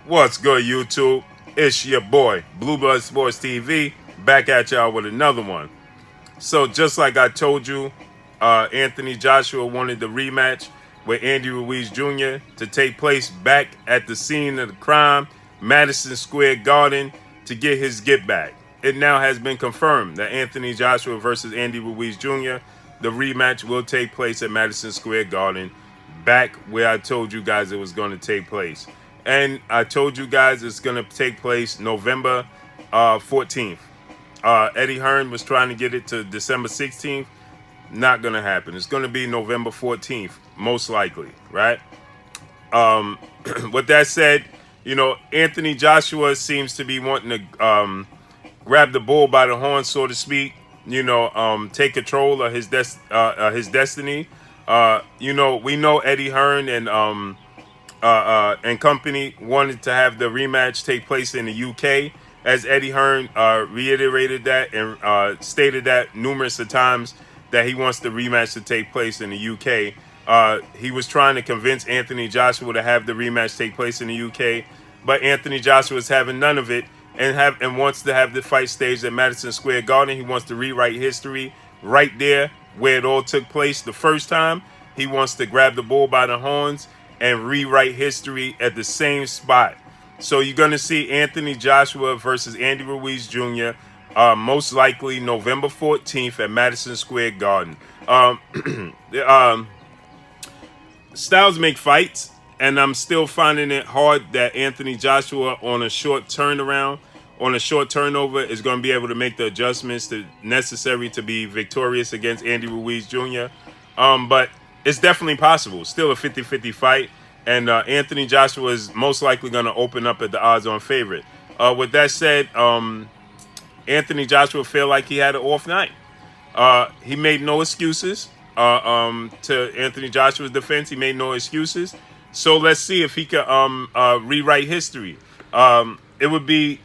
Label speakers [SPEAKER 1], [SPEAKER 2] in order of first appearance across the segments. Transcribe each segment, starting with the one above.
[SPEAKER 1] What's good, YouTube? It's your boy, Blue Blood Sports TV, back at y'all with another one. So, just like I told you, Anthony Joshua wanted the rematch with Andy Ruiz Jr. to take place back at the scene of the crime, Madison Square Garden, to get his get back. It now has been confirmed that Anthony Joshua versus Andy Ruiz Jr., the rematch will take place at Madison Square Garden, back where I told you guys it was going to take place. And I told you guys it's going to take place November 14th. Eddie Hearn was trying to get it to December 16th. Not going to happen. It's going to be November 14th, most likely, right? With that said, Anthony Joshua seems to be wanting to grab the bull by the horn, so to speak. Take control of his destiny. We know Eddie Hearn and company wanted to have the rematch take place in the UK, as Eddie Hearn reiterated that and stated that numerous of times that he wants the rematch to take place in the UK. He was trying to convince Anthony Joshua to have the rematch take place in the UK, but Anthony Joshua is having none of it and wants to have the fight staged at Madison Square Garden. He wants to rewrite history right there where it all took place the first time. He wants to grab the bull by the horns and rewrite history at the same spot. So you're going to see Anthony Joshua versus Andy Ruiz Jr. Most likely November 14th at Madison Square Garden. Um, Styles make fights, and I'm still finding it hard that Anthony Joshua on a short turnaround, on a short turnover, is going to be able to make the adjustments necessary to be victorious against Andy Ruiz Jr. But it's definitely possible. Still a 50-50 fight, and Anthony Joshua is most likely going to open up at the odds-on favorite. With that said, Anthony Joshua felt like he had an off night. He made no excuses. To Anthony Joshua's defense, he made no excuses. So let's see if he can rewrite history. It would be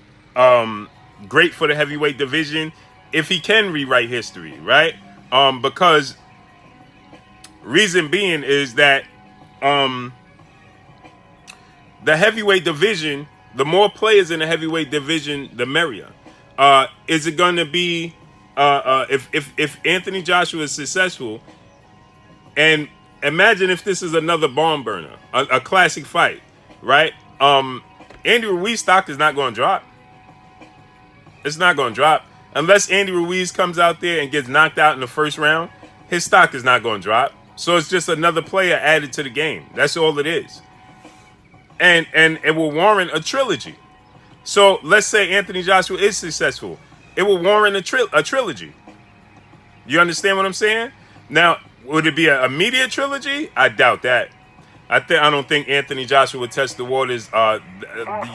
[SPEAKER 1] great for the heavyweight division if he can rewrite history, right? Because reason being is that the heavyweight division, the more players in the heavyweight division, the merrier. Is it going to be if Anthony Joshua is successful? And imagine if this is another barn burner, a classic fight, right? Andy Ruiz stock is not going to drop. It's not going to drop unless Andy Ruiz comes out there and gets knocked out in the first round. His stock is not going to drop. So it's just another player added to the game. That's all it is. And it will warrant a trilogy. So let's say Anthony Joshua is successful. It will warrant a trilogy. You understand what I'm saying? Now, would it be an immediate trilogy? I doubt that. I don't think Anthony Joshua would test the waters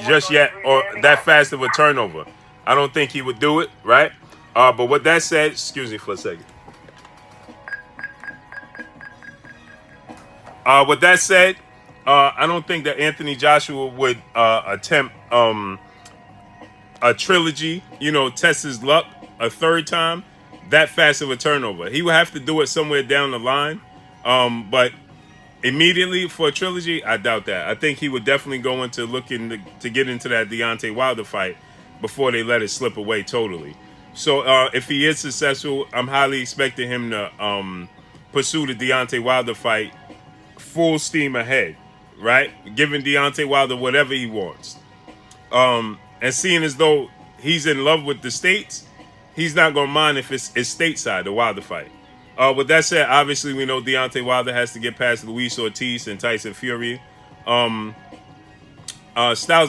[SPEAKER 1] just yet or that fast of a turnover. I don't think he would do it, right? But with that said, excuse me for a second. With that said, I don't think that Anthony Joshua would attempt a trilogy, test his luck a third time that fast of a turnover. He would have to do it somewhere down the line. But immediately for a trilogy, I doubt that. I think he would definitely go into looking to get into that Deontay Wilder fight before they let it slip away totally. So if he is successful, I'm highly expecting him to pursue the Deontay Wilder fight full steam ahead, right? Giving Deontay Wilder whatever he wants. And seeing as though he's in love with the States, he's not going to mind if it's stateside, the Wilder fight. With that said, obviously we know Deontay Wilder has to get past Luis Ortiz and Tyson Fury. Styles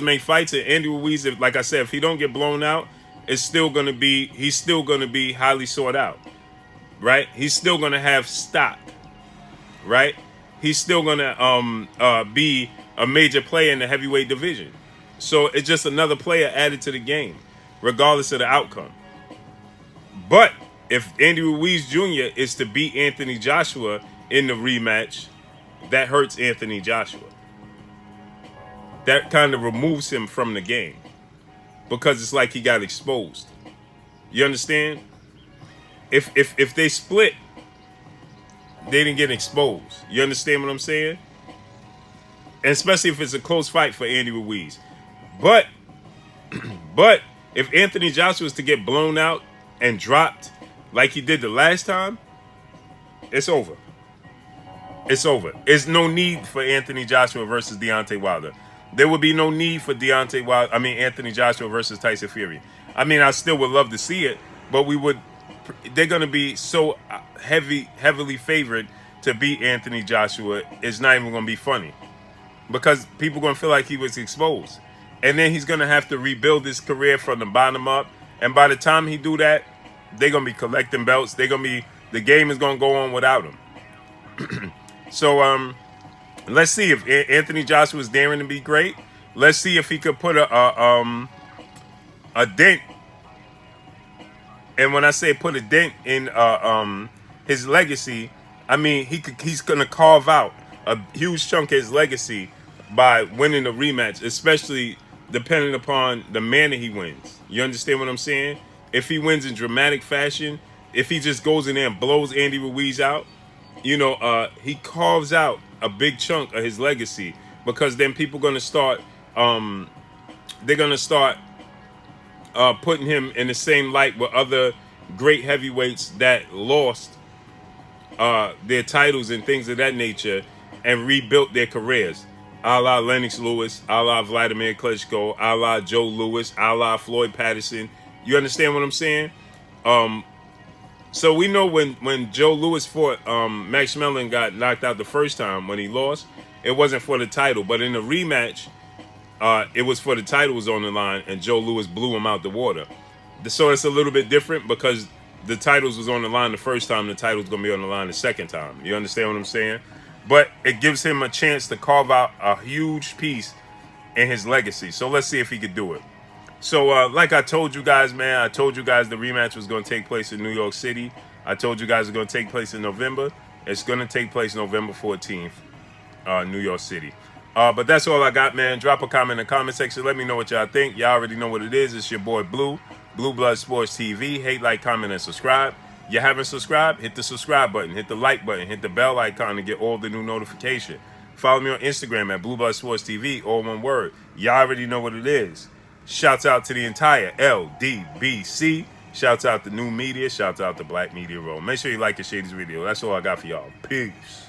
[SPEAKER 1] make fights, and Andy Ruiz, like I said, if he don't get blown out, he's still going to be highly sought out, right? He's still going to have stock, right? He's still going to be a major player in the heavyweight division. So it's just another player added to the game, regardless of the outcome. But if Andy Ruiz Jr. is to beat Anthony Joshua in the rematch, that hurts Anthony Joshua. That kind of removes him from the game because it's like he got exposed. You understand? If they split, they didn't get exposed. You understand what I'm saying? And especially if it's a close fight for Andy Ruiz. But but if Anthony Joshua was to get blown out and dropped like he did the last time, it's over. It's over. There's no need for Anthony Joshua versus Deontay Wilder. There would be no need for Anthony Joshua versus Tyson Fury. I mean, I still would love to see it, but we would. They're going to be so heavily favored to beat Anthony Joshua. It's not even going to be funny because people are going to feel like he was exposed, and then he's going to have to rebuild his career from the bottom up. And by the time he do that, they're going to be collecting belts. The game is going to go on without him. So let's see if Anthony Joshua is daring to be great. Let's see if he could put a dent. And when I say put a dent in his legacy, I mean he's gonna carve out a huge chunk of his legacy by winning the rematch, especially depending upon the manner he wins. You understand what I'm saying? If he wins in dramatic fashion, if he just goes in there and blows Andy Ruiz out, he carves out a big chunk of his legacy because then people are gonna start putting him in the same light with other great heavyweights that lost their titles and things of that nature and rebuilt their careers. A la Lennox Lewis, a la Vladimir Klitschko, a la Joe Louis, a la Floyd Patterson. You understand what I'm saying? So we know when Joe Louis fought Max Mellon got knocked out the first time when he lost, it wasn't for the title. But in the rematch, it was for the title was on the line, and Joe Louis blew him out the water. So it's a little bit different because the titles was on the line the first time, the title's going to be on the line the second time. You understand what I'm saying? But it gives him a chance to carve out a huge piece in his legacy. So let's see if he could do it. So like I told you guys, man, I told you guys the rematch was going to take place in New York City. I told you guys it's going to take place in November. It's going to take place November 14th, New York City. But that's all I got, man. Drop a comment in the comment section. Let me know what y'all think. Y'all already know what it is. It's your boy Blue Blood Sports TV. Hate, like, comment, and subscribe. You haven't subscribed? Hit the subscribe button. Hit the like button. Hit the bell icon to get all the new notification. Follow me on Instagram at Blue Blood Sports TV, all one word. Y'all already know what it is. Shouts out to the entire LDBC. Shouts out to New Media. Shouts out to Black Media Row. Make sure you like and share this video. That's all I got for y'all. Peace.